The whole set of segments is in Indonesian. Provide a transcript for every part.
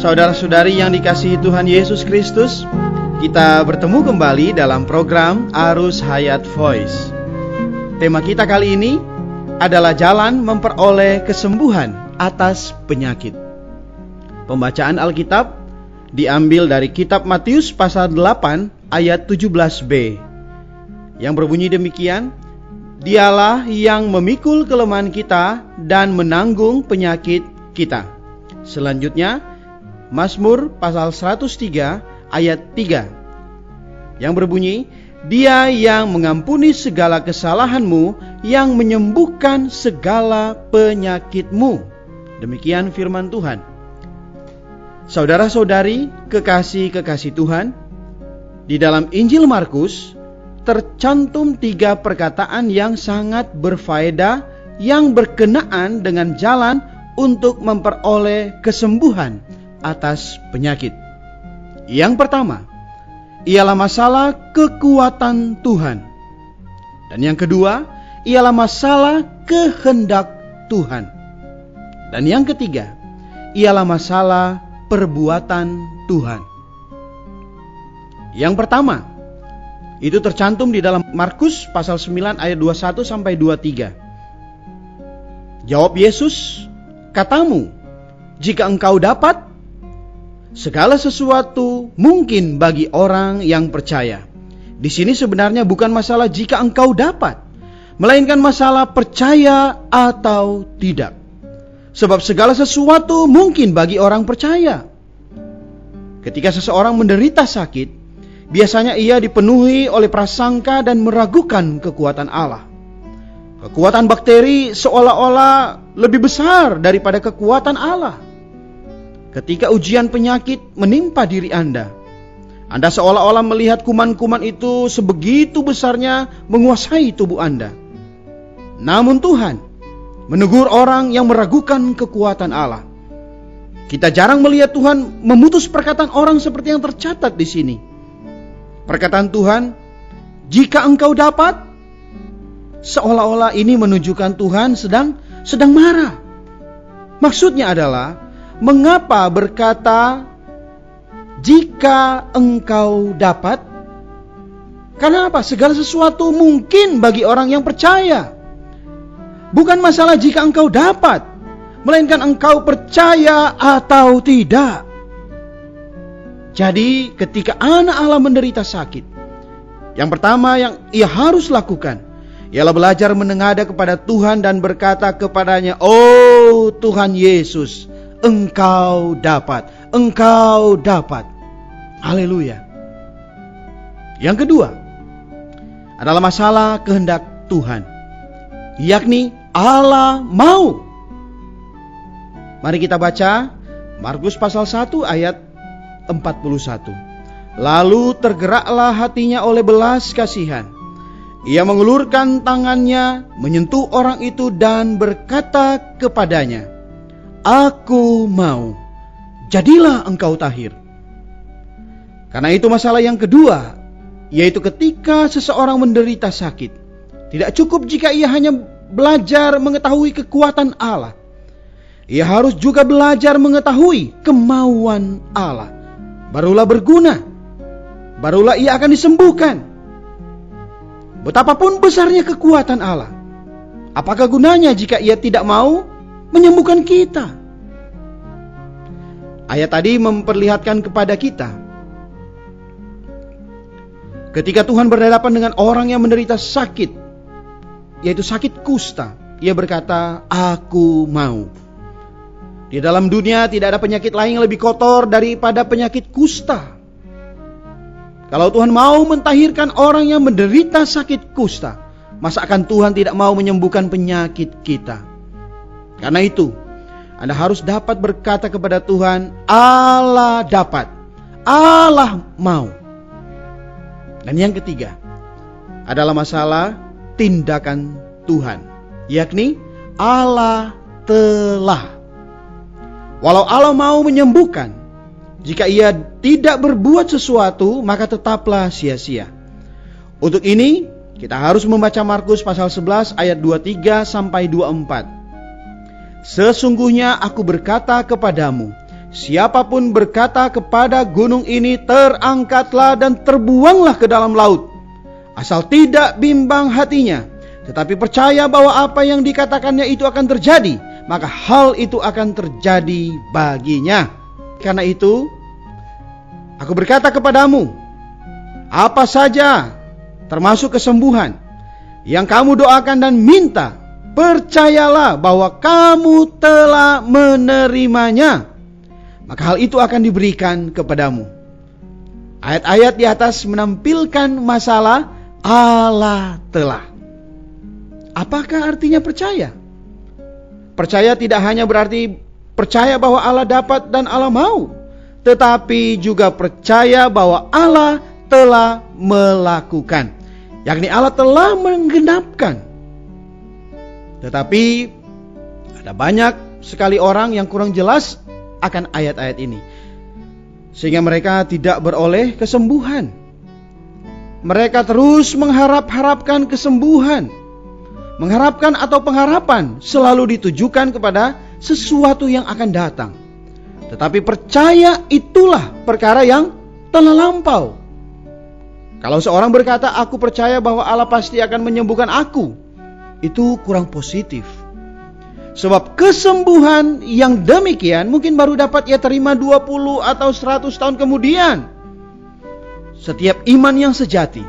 Saudara-saudari yang dikasihi Tuhan Yesus Kristus, kita bertemu kembali dalam program Arus Hayat Voice. Tema kita kali ini adalah jalan memperoleh kesembuhan atas penyakit. Pembacaan Alkitab diambil dari kitab Matius pasal 8 ayat 17b, yang berbunyi demikian: Dialah yang memikul kelemahan kita dan menanggung penyakit kita. Selanjutnya Mazmur pasal 103 ayat 3, yang berbunyi: Dia yang mengampuni segala kesalahanmu, yang menyembuhkan segala penyakitmu. Demikian firman Tuhan. Saudara-saudari, kekasih-kekasih Tuhan, di dalam Injil Markus tercantum 3 perkataan yang sangat berfaedah, yang berkenaan dengan jalan untuk memperoleh kesembuhan atas penyakit. Yang pertama ialah masalah kekuatan Tuhan, dan yang kedua ialah masalah kehendak Tuhan, dan yang ketiga ialah masalah perbuatan Tuhan. Yang pertama itu tercantum di dalam Markus pasal 9 ayat 21 sampai 23. Jawab Yesus, "Katamu, jika engkau dapat, segala sesuatu mungkin bagi orang yang percaya." Di sini sebenarnya bukan masalah jika engkau dapat, melainkan masalah percaya atau tidak. Sebab segala sesuatu mungkin bagi orang percaya. Ketika seseorang menderita sakit, biasanya ia dipenuhi oleh prasangka dan meragukan kekuatan Allah. Kekuatan bakteri seolah-olah lebih besar daripada kekuatan Allah. Ketika ujian penyakit menimpa diri Anda seolah-olah melihat kuman-kuman itu sebegitu besarnya menguasai tubuh Anda. Namun Tuhan menegur orang yang meragukan kekuatan Allah. Kita jarang melihat Tuhan memutus perkataan orang seperti yang tercatat di sini. Perkataan Tuhan, "Jika engkau dapat," seolah-olah ini menunjukkan Tuhan sedang marah. Maksudnya adalah, mengapa berkata jika engkau dapat? Karena apa? Segala sesuatu mungkin bagi orang yang percaya. Bukan masalah jika engkau dapat, melainkan engkau percaya atau tidak. Jadi ketika anak Allah menderita sakit, yang pertama yang ia harus lakukan ialah belajar menengadah kepada Tuhan dan berkata kepadanya, "Oh Tuhan Yesus, Engkau dapat, Engkau dapat." Haleluya. Yang kedua adalah masalah kehendak Tuhan, yakni Allah mau. Mari kita baca Markus pasal 1 ayat 41. Lalu tergeraklah hatinya oleh belas kasihan. Ia mengulurkan tangannya, menyentuh orang itu dan berkata kepadanya, "Aku mau, jadilah engkau tahir." Karena itu masalah yang kedua, yaitu ketika seseorang menderita sakit, tidak cukup jika ia hanya belajar mengetahui kekuatan Allah. Ia harus juga belajar mengetahui kemauan Allah. Barulah berguna, barulah ia akan disembuhkan. Betapapun besarnya kekuatan Allah, apakah gunanya jika ia tidak mau menyembuhkan kita? Ayat tadi memperlihatkan kepada kita, ketika Tuhan berhadapan dengan orang yang menderita sakit, yaitu sakit kusta, ia berkata, "Aku mau." Di dalam dunia tidak ada penyakit lain yang lebih kotor daripada penyakit kusta. Kalau Tuhan mau mentahirkan orang yang menderita sakit kusta, masa akan Tuhan tidak mau menyembuhkan penyakit kita? Karena itu, Anda harus dapat berkata kepada Tuhan, "Allah dapat, Allah mau." Dan yang ketiga adalah masalah tindakan Tuhan, yakni Allah telah. Walau Allah mau menyembuhkan, jika ia tidak berbuat sesuatu, maka tetaplah sia-sia. Untuk ini, kita harus membaca Markus pasal 11 ayat 23 sampai 24. "Sesungguhnya aku berkata kepadamu, siapapun berkata kepada gunung ini, terangkatlah dan terbuanglah ke dalam laut, asal tidak bimbang hatinya, tetapi percaya bahwa apa yang dikatakannya itu akan terjadi, maka hal itu akan terjadi baginya. Karena itu, aku berkata kepadamu, apa saja, termasuk kesembuhan, yang kamu doakan dan minta, percayalah bahwa kamu telah menerimanya, maka hal itu akan diberikan kepadamu. Ayat-ayat di atas menampilkan masalah Allah telah. Apakah artinya percaya? Percaya tidak hanya berarti percaya bahwa Allah dapat dan Allah mau, tetapi juga percaya bahwa Allah telah melakukan, yakni Allah telah menggenapkan. Tetapi ada banyak sekali orang yang kurang jelas akan ayat-ayat ini, sehingga mereka tidak beroleh kesembuhan. Mereka terus mengharap-harapkan kesembuhan, mengharapkan atau pengharapan selalu ditujukan kepada sesuatu yang akan datang. Tetapi percaya itulah perkara yang telah lampau. Kalau seorang berkata, aku percaya bahwa Allah pasti akan menyembuhkan aku, itu kurang positif. Sebab kesembuhan yang demikian mungkin baru dapat ia terima 20 atau 100 tahun kemudian. Setiap iman yang sejati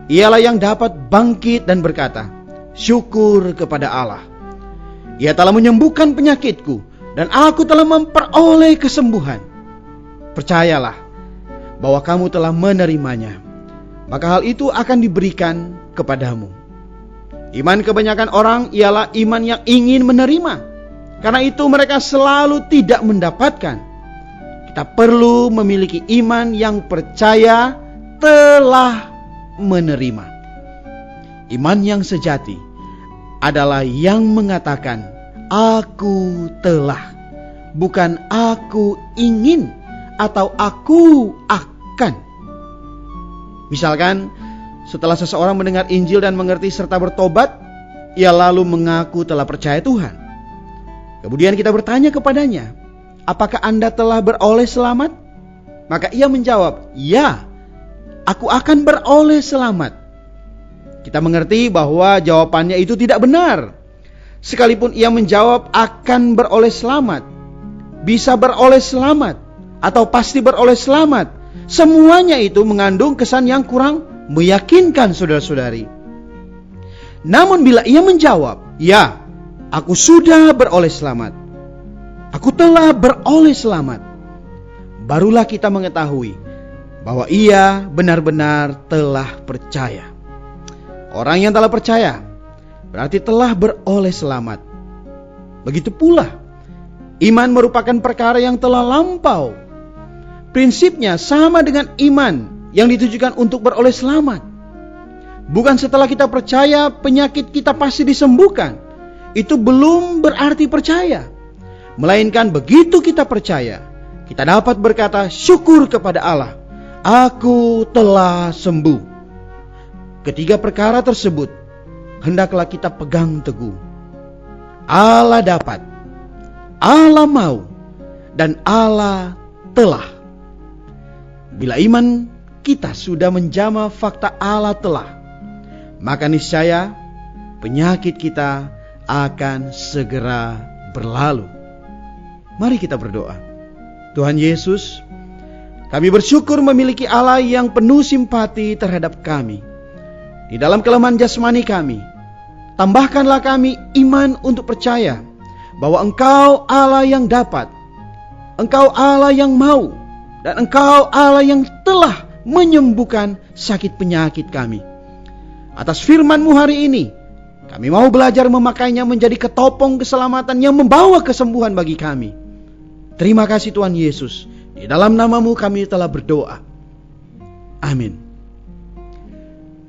ialah yang dapat bangkit dan berkata, syukur kepada Allah. Ia telah menyembuhkan penyakitku dan aku telah memperoleh kesembuhan. Percayalah bahwa kamu telah menerimanya, maka hal itu akan diberikan kepadamu. Iman kebanyakan orang ialah iman yang ingin menerima. Karena itu mereka selalu tidak mendapatkan. Kita perlu memiliki iman yang percaya telah menerima. Iman yang sejati adalah yang mengatakan, aku telah, bukan aku ingin atau aku akan. Misalkan, setelah seseorang mendengar Injil dan mengerti serta bertobat, ia lalu mengaku telah percaya Tuhan. Kemudian kita bertanya kepadanya, apakah Anda telah beroleh selamat? Maka ia menjawab, ya, aku akan beroleh selamat. Kita mengerti bahwa jawabannya itu tidak benar. Sekalipun ia menjawab akan beroleh selamat, bisa beroleh selamat, atau pasti beroleh selamat, semuanya itu mengandung kesan yang kurang meyakinkan saudara-saudari. Namun bila ia menjawab, ya, aku sudah beroleh selamat, aku telah beroleh selamat, barulah kita mengetahui bahwa ia benar-benar telah percaya. Orang yang telah percaya berarti telah beroleh selamat. Begitu pula, iman merupakan perkara yang telah lampau. Prinsipnya sama dengan iman yang ditujukan untuk beroleh selamat. Bukan setelah kita percaya penyakit kita pasti disembuhkan. Itu belum berarti percaya. Melainkan begitu kita percaya, kita dapat berkata syukur kepada Allah, aku telah sembuh. Ketiga perkara tersebut hendaklah kita pegang teguh. Allah dapat, Allah mau, dan Allah telah. Bila iman kita sudah menjamah fakta Allah telah, maka niscaya penyakit kita akan segera berlalu. Mari kita berdoa. Tuhan Yesus, kami bersyukur memiliki Allah yang penuh simpati terhadap kami. Di dalam kelemahan jasmani kami, tambahkanlah kami iman untuk percaya bahwa Engkau Allah yang dapat, Engkau Allah yang mau, dan Engkau Allah yang telah menyembuhkan sakit penyakit kami. Atas firman-Mu hari ini, kami mau belajar memakainya menjadi ketopong keselamatan yang membawa kesembuhan bagi kami. Terima kasih Tuhan Yesus. Di dalam nama-Mu kami telah berdoa. Amin.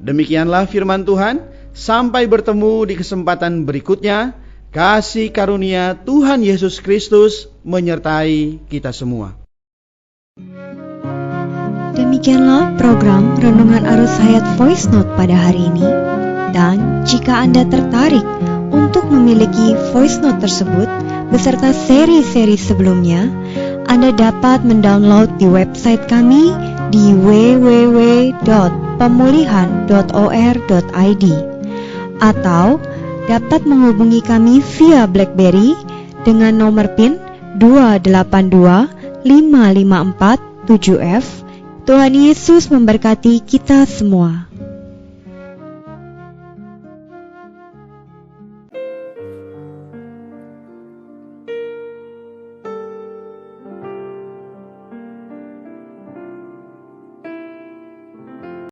Demikianlah firman Tuhan. Sampai bertemu di kesempatan berikutnya. Kasih karunia Tuhan Yesus Kristus menyertai kita semua. Demikianlah program Renungan Arus Hayat Voice Note pada hari ini. Dan jika Anda tertarik untuk memiliki voice note tersebut beserta seri-seri sebelumnya, Anda dapat mendownload di website kami di www.pemulihan.or.id atau dapat menghubungi kami via BlackBerry dengan nomor PIN 282554 7F. Tuhan Yesus memberkati kita semua.